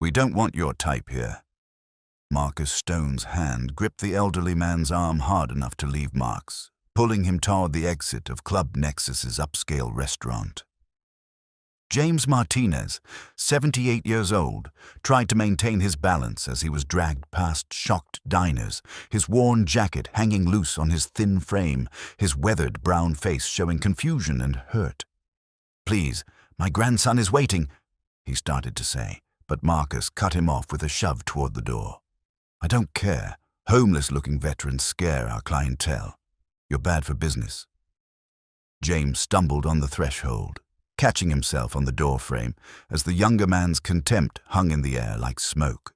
We don't want your type here. Marcus Stone's hand gripped the elderly man's arm hard enough to leave marks, pulling him toward the exit of Club Nexus's upscale restaurant. James Martinez, 78 years old, tried to maintain his balance as he was dragged past shocked diners, his worn jacket hanging loose on his thin frame, his weathered brown face showing confusion and hurt. "Please, my grandson is waiting," he started to say, but Marcus cut him off with a shove toward the door. "I don't care. Homeless-looking veterans scare our clientele. You're bad for business." James stumbled on the threshold, catching himself on the doorframe as the younger man's contempt hung in the air like smoke.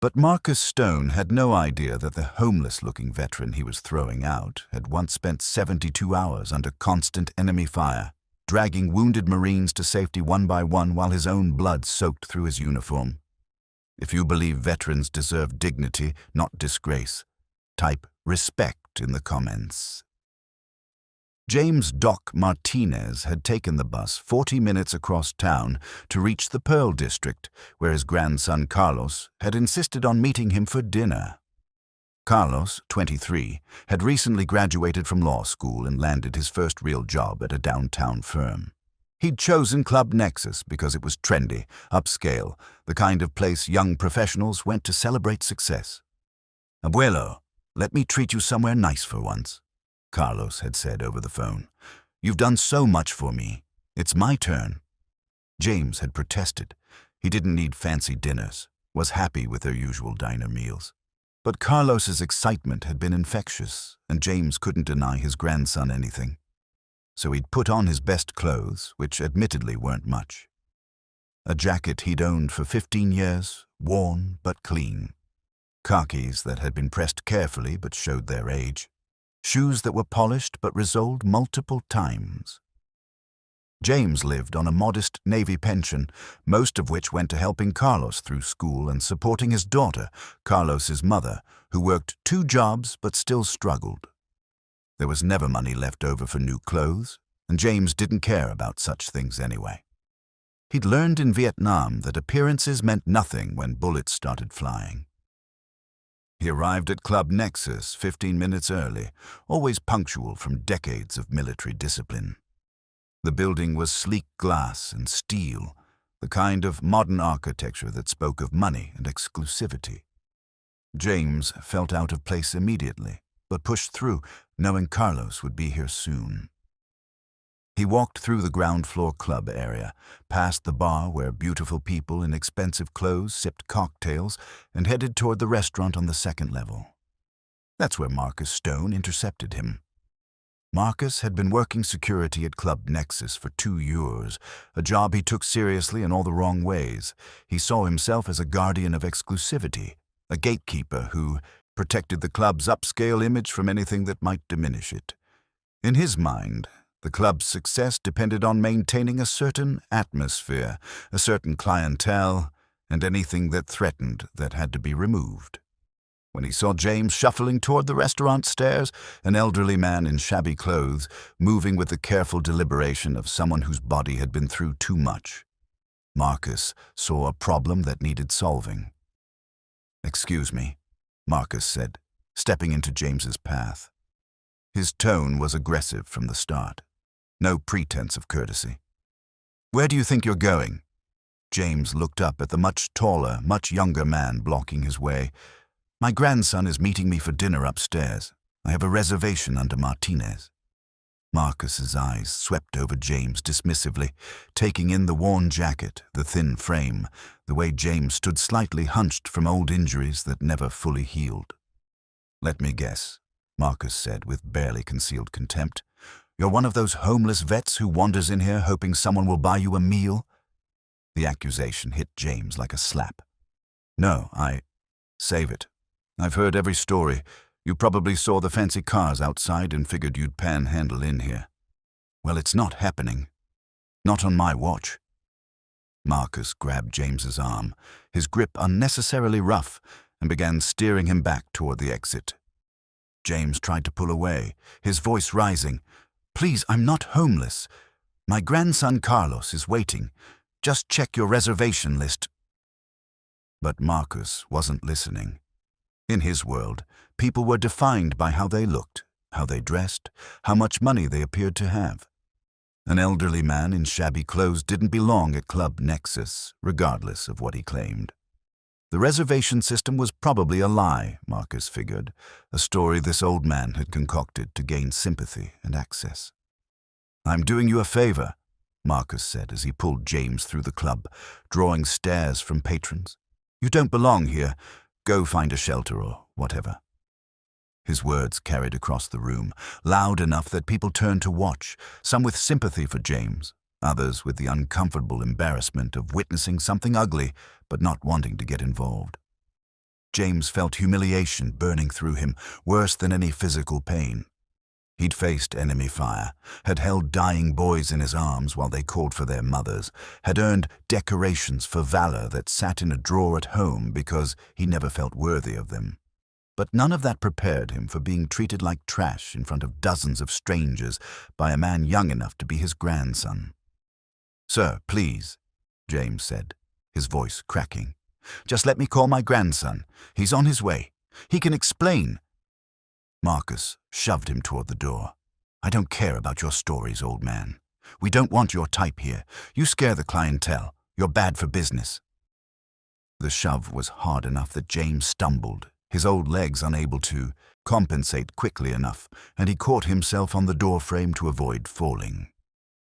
But Marcus Stone had no idea that the homeless-looking veteran he was throwing out had once spent 72 hours under constant enemy fire, dragging wounded Marines to safety one by one while his own blood soaked through his uniform. If you believe veterans deserve dignity, not disgrace, type respect in the comments. James Doc Martinez had taken the bus 40 minutes across town to reach the Pearl District, where his grandson Carlos had insisted on meeting him for dinner. Carlos, 23, had recently graduated from law school and landed his first real job at a downtown firm. He'd chosen Club Nexus because it was trendy, upscale, the kind of place young professionals went to celebrate success. "Abuelo, let me treat you somewhere nice for once," Carlos had said over the phone. "You've done so much for me. It's my turn." James had protested. He didn't need fancy dinners, was happy with their usual diner meals. But Carlos's excitement had been infectious, and James couldn't deny his grandson anything. So he'd put on his best clothes, which admittedly weren't much. A jacket he'd owned for 15 years, worn but clean. Khakis that had been pressed carefully but showed their age. Shoes that were polished but resoled multiple times. James lived on a modest Navy pension, most of which went to helping Carlos through school and supporting his daughter, Carlos's mother, who worked 2 jobs but still struggled. There was never money left over for new clothes, and James didn't care about such things anyway. He'd learned in Vietnam that appearances meant nothing when bullets started flying. He arrived at Club Nexus 15 minutes early, always punctual from decades of military discipline. The building was sleek glass and steel, the kind of modern architecture that spoke of money and exclusivity. James felt out of place immediately, but pushed through, knowing Carlos would be here soon. He walked through the ground-floor club area, past the bar where beautiful people in expensive clothes sipped cocktails, and headed toward the restaurant on the second level. That's where Marcus Stone intercepted him. Marcus had been working security at Club Nexus for 2 years, a job he took seriously in all the wrong ways. He saw himself as a guardian of exclusivity, a gatekeeper who protected the club's upscale image from anything that might diminish it. In his mind, the club's success depended on maintaining a certain atmosphere, a certain clientele, and anything that threatened that had to be removed. When he saw James shuffling toward the restaurant stairs, an elderly man in shabby clothes, moving with the careful deliberation of someone whose body had been through too much, Marcus saw a problem that needed solving. "Excuse me," Marcus said, stepping into James's path. His tone was aggressive from the start. No pretense of courtesy. "Where do you think you're going?" James looked up at the much taller, much younger man blocking his way. "My grandson is meeting me for dinner upstairs. I have a reservation under Martinez." Marcus's eyes swept over James dismissively, taking in the worn jacket, the thin frame, the way James stood slightly hunched from old injuries that never fully healed. "Let me guess," Marcus said with barely concealed contempt. "You're one of those homeless vets who wanders in here hoping someone will buy you a meal?" The accusation hit James like a slap. "No, Save it. I've heard every story. You probably saw the fancy cars outside and figured you'd panhandle in here. Well, it's not happening. Not on my watch." Marcus grabbed James's arm, his grip unnecessarily rough, and began steering him back toward the exit. James tried to pull away, his voice rising. "Please, I'm not homeless. My grandson Carlos is waiting. Just check your reservation list." But Marcus wasn't listening. In his world, people were defined by how they looked, how they dressed, how much money they appeared to have. An elderly man in shabby clothes didn't belong at Club Nexus, regardless of what he claimed. The reservation system was probably a lie, Marcus figured, a story this old man had concocted to gain sympathy and access. "I'm doing you a favor," Marcus said as he pulled James through the club, drawing stares from patrons. "You don't belong here. Go find a shelter or whatever." His words carried across the room, loud enough that people turned to watch, some with sympathy for James, others with the uncomfortable embarrassment of witnessing something ugly but not wanting to get involved. James felt humiliation burning through him, worse than any physical pain. He'd faced enemy fire, had held dying boys in his arms while they called for their mothers, had earned decorations for valor that sat in a drawer at home because he never felt worthy of them. But none of that prepared him for being treated like trash in front of dozens of strangers by a man young enough to be his grandson. "Sir, please," James said, his voice cracking. "Just let me call my grandson. He's on his way. He can explain." Marcus shoved him toward the door. "I don't care about your stories, old man. We don't want your type here. You scare the clientele. You're bad for business." The shove was hard enough that James stumbled, his old legs unable to compensate quickly enough, and he caught himself on the doorframe to avoid falling.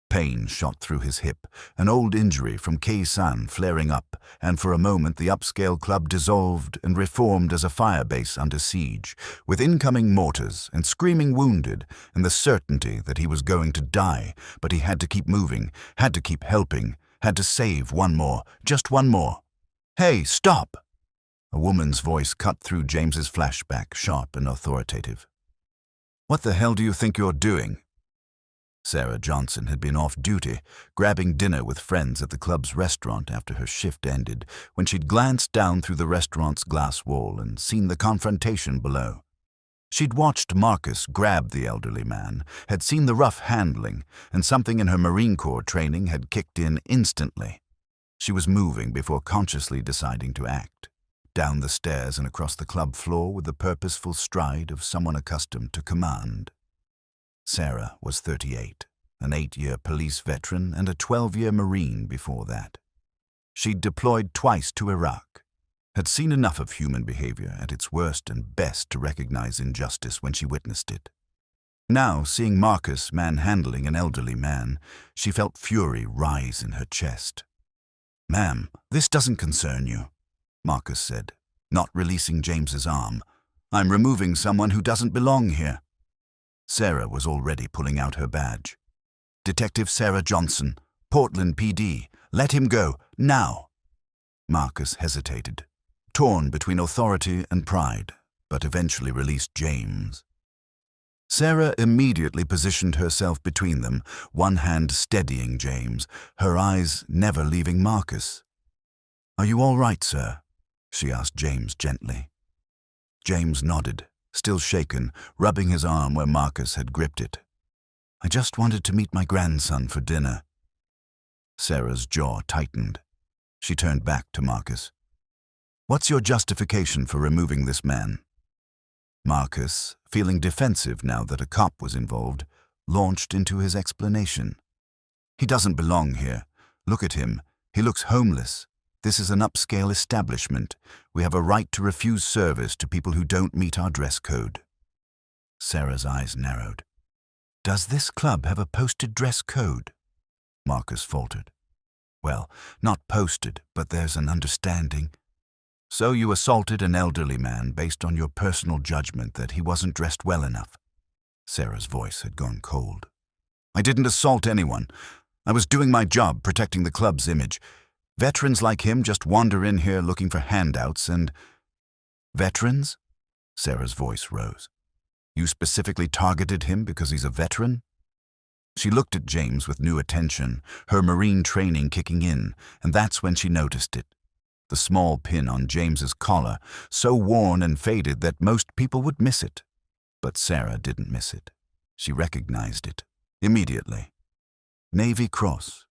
Pain shot through his hip, an old injury from Kei-san flaring up, and for a moment the upscale club dissolved and reformed as a firebase under siege, with incoming mortars and screaming wounded, and the certainty that he was going to die, but he had to keep moving, had to keep helping, had to save one more, just one more. "Hey, stop!" A woman's voice cut through James's flashback, sharp and authoritative. "What the hell do you think you're doing?" Sarah Johnson had been off duty, grabbing dinner with friends at the club's restaurant after her shift ended, when she'd glanced down through the restaurant's glass wall and seen the confrontation below. She'd watched Marcus grab the elderly man, had seen the rough handling, and something in her Marine Corps training had kicked in instantly. She was moving before consciously deciding to act, down the stairs and across the club floor with the purposeful stride of someone accustomed to command. Sarah was 38, an 8-year police veteran and a 12-year Marine before that. She'd deployed twice to Iraq, had seen enough of human behavior at its worst and best to recognize injustice when she witnessed it. Now, seeing Marcus manhandling an elderly man, she felt fury rise in her chest. "Ma'am, this doesn't concern you," Marcus said, not releasing James's arm. "I'm removing someone who doesn't belong here." Sarah was already pulling out her badge. "Detective Sarah Johnson, Portland PD. Let him go, now." Marcus hesitated, torn between authority and pride, but eventually released James. Sarah immediately positioned herself between them, one hand steadying James, her eyes never leaving Marcus. "Are you all right, sir?" she asked James gently. James nodded, still shaken, rubbing his arm where Marcus had gripped it. "I just wanted to meet my grandson for dinner." Sarah's jaw tightened. She turned back to Marcus. "What's your justification for removing this man?" Marcus, feeling defensive now that a cop was involved, launched into his explanation. "He doesn't belong here. Look at him. He looks homeless. This is an upscale establishment. We have a right to refuse service to people who don't meet our dress code." Sarah's eyes narrowed. "Does this club have a posted dress code?" Marcus faltered. "Well, not posted, but there's an understanding." "So you assaulted an elderly man based on your personal judgment that he wasn't dressed well enough?" Sarah's voice had gone cold. "I didn't assault anyone. I was doing my job, protecting the club's image. Veterans like him just wander in here looking for handouts and—" "Veterans?" Sarah's voice rose. "You specifically targeted him because he's a veteran?" She looked at James with new attention, her Marine training kicking in, and that's when she noticed it. The small pin on James's collar, so worn and faded that most people would miss it. But Sarah didn't miss it. She recognized it, immediately. Navy Cross,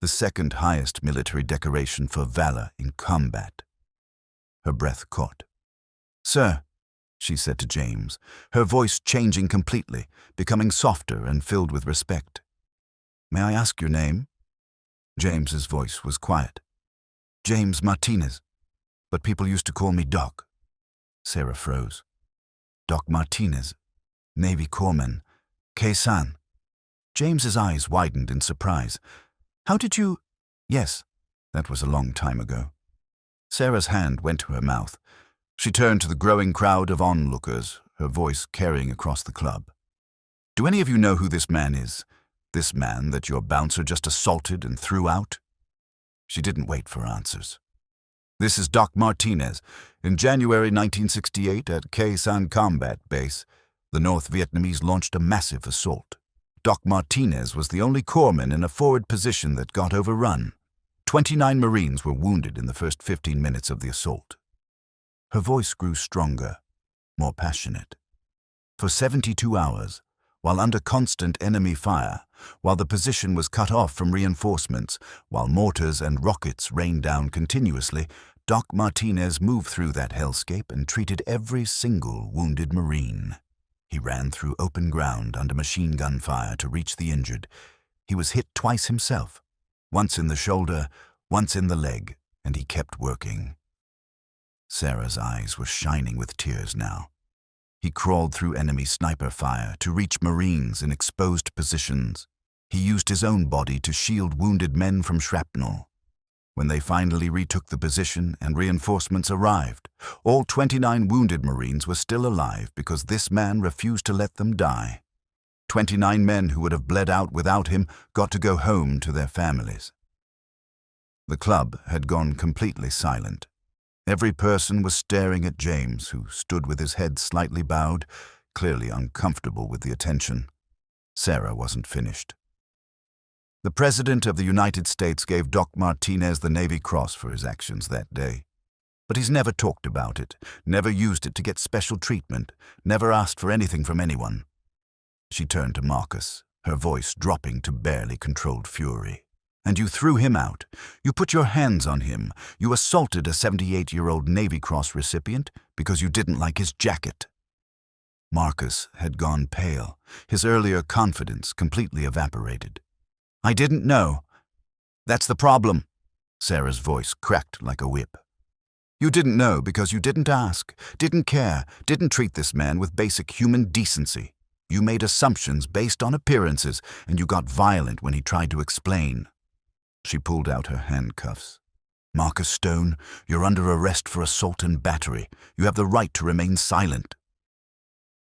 the second highest military decoration for valor in combat. Her breath caught. "Sir," she said to James, her voice changing completely, becoming softer and filled with respect. "May I ask your name?" James's voice was quiet. "James Martinez, but people used to call me Doc." Sarah froze. "Doc Martinez, Navy Corpsman, Khe-Sanh." James's eyes widened in surprise. "How did you—" "Yes, that was a long time ago." Sarah's hand went to her mouth. She turned to the growing crowd of onlookers, her voice carrying across the club. "Do any of you know who this man is? This man that your bouncer just assaulted and threw out?" She didn't wait for answers. "This is Doc Martinez. In January 1968 at Khe-Sanh Combat Base, the North Vietnamese launched a massive assault. Doc Martinez was the only corpsman in a forward position that got overrun. 29 Marines were wounded in the first 15 minutes of the assault." Her voice grew stronger, more passionate. For 72 hours, while under constant enemy fire, while the position was cut off from reinforcements, while mortars and rockets rained down continuously, Doc Martinez moved through that hellscape and treated every single wounded Marine. He ran through open ground under machine gun fire to reach the injured. He was hit twice himself, once in the shoulder, once in the leg, and he kept working. Sarah's eyes were shining with tears now. He crawled through enemy sniper fire to reach Marines in exposed positions. He used his own body to shield wounded men from shrapnel. When they finally retook the position and reinforcements arrived, all 29 wounded Marines were still alive because this man refused to let them die. 29 men who would have bled out without him got to go home to their families. The club had gone completely silent. Every person was staring at James, who stood with his head slightly bowed, clearly uncomfortable with the attention. Sarah wasn't finished. "The President of the United States gave Doc Martinez the Navy Cross for his actions that day. But he's never talked about it, never used it to get special treatment, never asked for anything from anyone." She turned to Marcus, her voice dropping to barely controlled fury. "And you threw him out. You put your hands on him. You assaulted a 78-year-old Navy Cross recipient because you didn't like his jacket." Marcus had gone pale, his earlier confidence completely evaporated. "I didn't know. That's the problem." Sarah's voice cracked like a whip. "You didn't know because you didn't ask, didn't care, didn't treat this man with basic human decency. You made assumptions based on appearances, and you got violent when he tried to explain." She pulled out her handcuffs. "Marcus Stone, you're under arrest for assault and battery. You have the right to remain silent."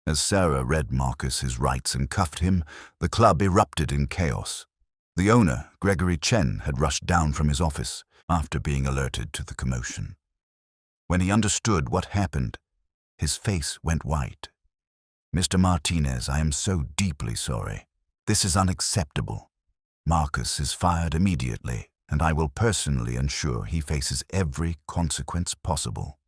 As Sarah read Marcus his rights and cuffed him, the club erupted in chaos. The owner, Gregory Chen, had rushed down from his office after being alerted to the commotion. When he understood what happened, his face went white. "Mr. Martinez, I am so deeply sorry. This is unacceptable. Marcus is fired immediately, and I will personally ensure he faces every consequence possible."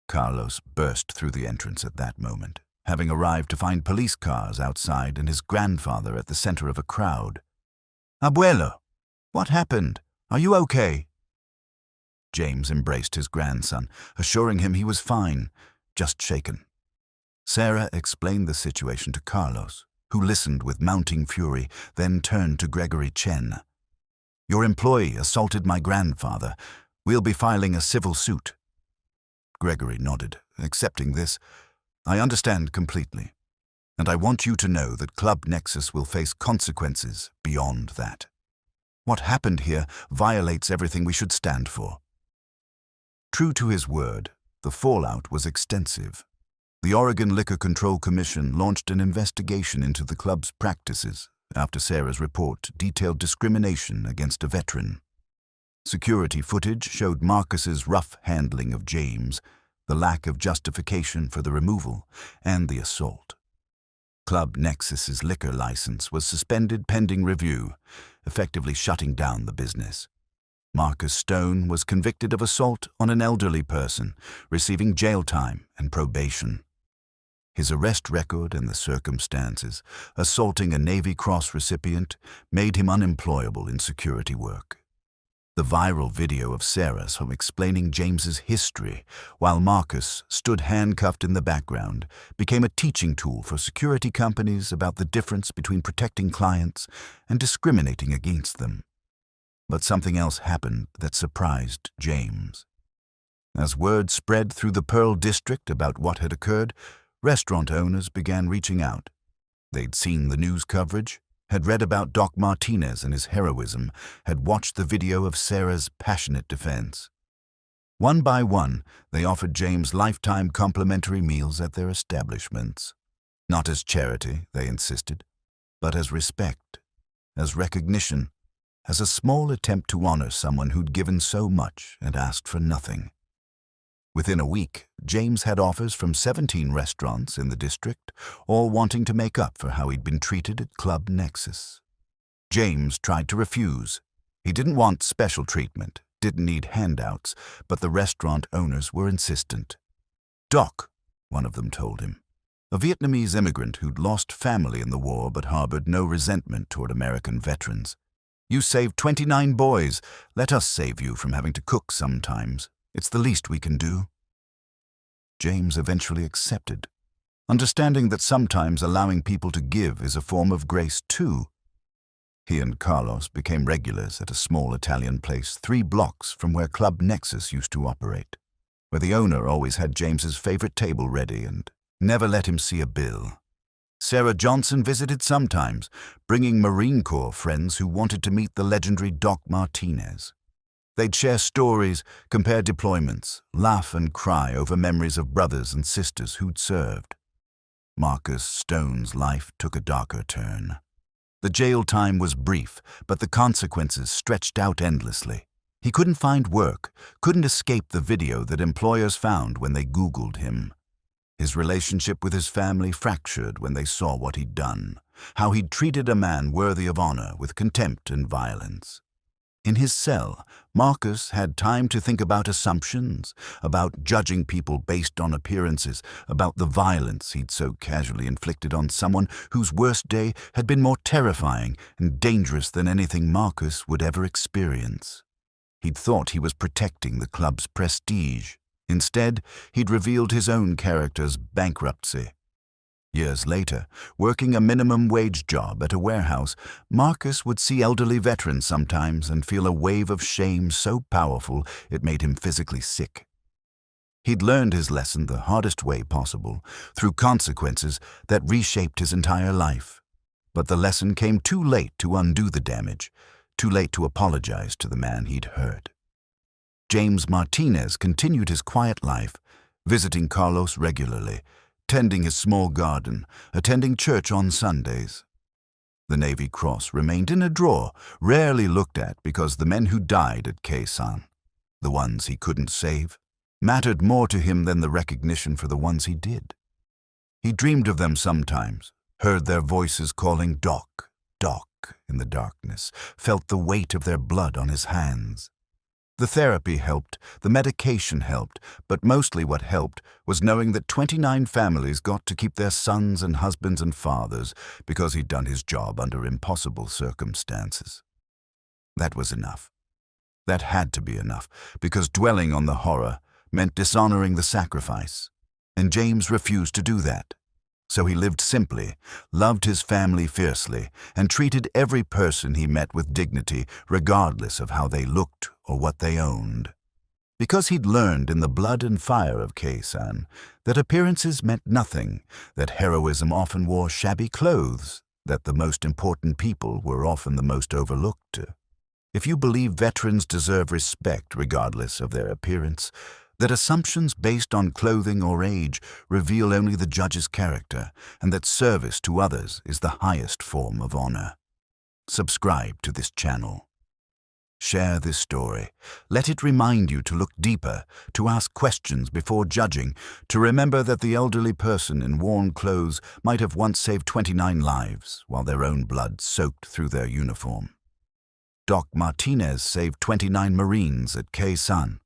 Carlos burst through the entrance at that moment, having arrived to find police cars outside and his grandfather at the center of a crowd. "Abuelo, what happened? Are you okay?" James embraced his grandson, assuring him he was fine, just shaken. Sarah explained the situation to Carlos, who listened with mounting fury, then turned to Gregory Chen. "Your employee assaulted my grandfather. We'll be filing a civil suit." Gregory nodded, accepting this. "I understand completely, and I want you to know that Club Nexus will face consequences beyond that. What happened here violates everything we should stand for." True to his word, the fallout was extensive. The Oregon Liquor Control Commission launched an investigation into the club's practices after Sarah's report detailed discrimination against a veteran. Security footage showed Marcus's rough handling of James, the lack of justification for the removal, and the assault. Club Nexus's liquor license was suspended pending review, effectively shutting down the business. Marcus Stone was convicted of assault on an elderly person, receiving jail time and probation. His arrest record and the circumstances, assaulting a Navy Cross recipient, made him unemployable in security work. The viral video of Sarah's home explaining James's history, while Marcus stood handcuffed in the background, became a teaching tool for security companies about the difference between protecting clients and discriminating against them. But something else happened that surprised James. As word spread through the Pearl District about what had occurred, restaurant owners began reaching out. They'd seen the news coverage, had read about Doc Martinez and his heroism, had watched the video of Sarah's passionate defense. One by one, they offered James lifetime complimentary meals at their establishments. Not as charity, they insisted, but as respect, as recognition, as a small attempt to honor someone who'd given so much and asked for nothing. Within a week, James had offers from 17 restaurants in the district, all wanting to make up for how he'd been treated at Club Nexus. James tried to refuse. He didn't want special treatment, didn't need handouts, but the restaurant owners were insistent. "Doc," one of them told him, a Vietnamese immigrant who'd lost family in the war but harbored no resentment toward American veterans. "You saved 29 boys. Let us save you from having to cook sometimes. It's the least we can do." James eventually accepted, understanding that sometimes allowing people to give is a form of grace too. He and Carlos became regulars at a small Italian place 3 blocks from where Club Nexus used to operate, where the owner always had James's favorite table ready and never let him see a bill. Sarah Johnson visited sometimes, bringing Marine Corps friends who wanted to meet the legendary Doc Martinez. They'd share stories, compare deployments, laugh and cry over memories of brothers and sisters who'd served. Marcus Stone's life took a darker turn. The jail time was brief, but the consequences stretched out endlessly. He couldn't find work, couldn't escape the video that employers found when they Googled him. His relationship with his family fractured when they saw what he'd done, how he'd treated a man worthy of honor with contempt and violence. In his cell, Marcus had time to think about assumptions, about judging people based on appearances, about the violence he'd so casually inflicted on someone whose worst day had been more terrifying and dangerous than anything Marcus would ever experience. He'd thought he was protecting the club's prestige. Instead, he'd revealed his own character's bankruptcy. Years later, working a minimum wage job at a warehouse, Marcus would see elderly veterans sometimes and feel a wave of shame so powerful it made him physically sick. He'd learned his lesson the hardest way possible, through consequences that reshaped his entire life. But the lesson came too late to undo the damage, too late to apologize to the man he'd hurt. James Martinez continued his quiet life, visiting Carlos regularly, tending his small garden, attending church on Sundays. The Navy Cross remained in a drawer, rarely looked at because the men who died at Khe Sanh, the ones he couldn't save, mattered more to him than the recognition for the ones he did. He dreamed of them sometimes, heard their voices calling Doc, Doc in the darkness, felt the weight of their blood on his hands. The therapy helped, the medication helped, but mostly what helped was knowing that 29 families got to keep their sons and husbands and fathers because he'd done his job under impossible circumstances. That was enough. That had to be enough, because dwelling on the horror meant dishonoring the sacrifice, and James refused to do that. So he lived simply, loved his family fiercely, and treated every person he met with dignity, regardless of how they looked or what they owned. Because he'd learned in the blood and fire of Khe Sanh that appearances meant nothing, that heroism often wore shabby clothes, that the most important people were often the most overlooked. If you believe veterans deserve respect regardless of their appearance, that assumptions based on clothing or age reveal only the judge's character, and that service to others is the highest form of honor. Subscribe to this channel. Share this story. Let it remind you to look deeper, to ask questions before judging, to remember that the elderly person in worn clothes might have once saved 29 lives while their own blood soaked through their uniform. Doc Martinez saved 29 Marines at Khe Sanh.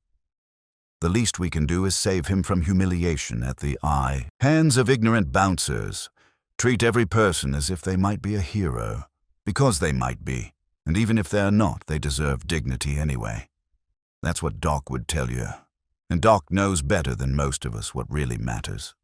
The least we can do is save him from humiliation at the hands of ignorant bouncers. Treat every person as if they might be a hero, because they might be, And even if they're not, they deserve dignity anyway. That's what Doc would tell you. And Doc knows better than most of us what really matters.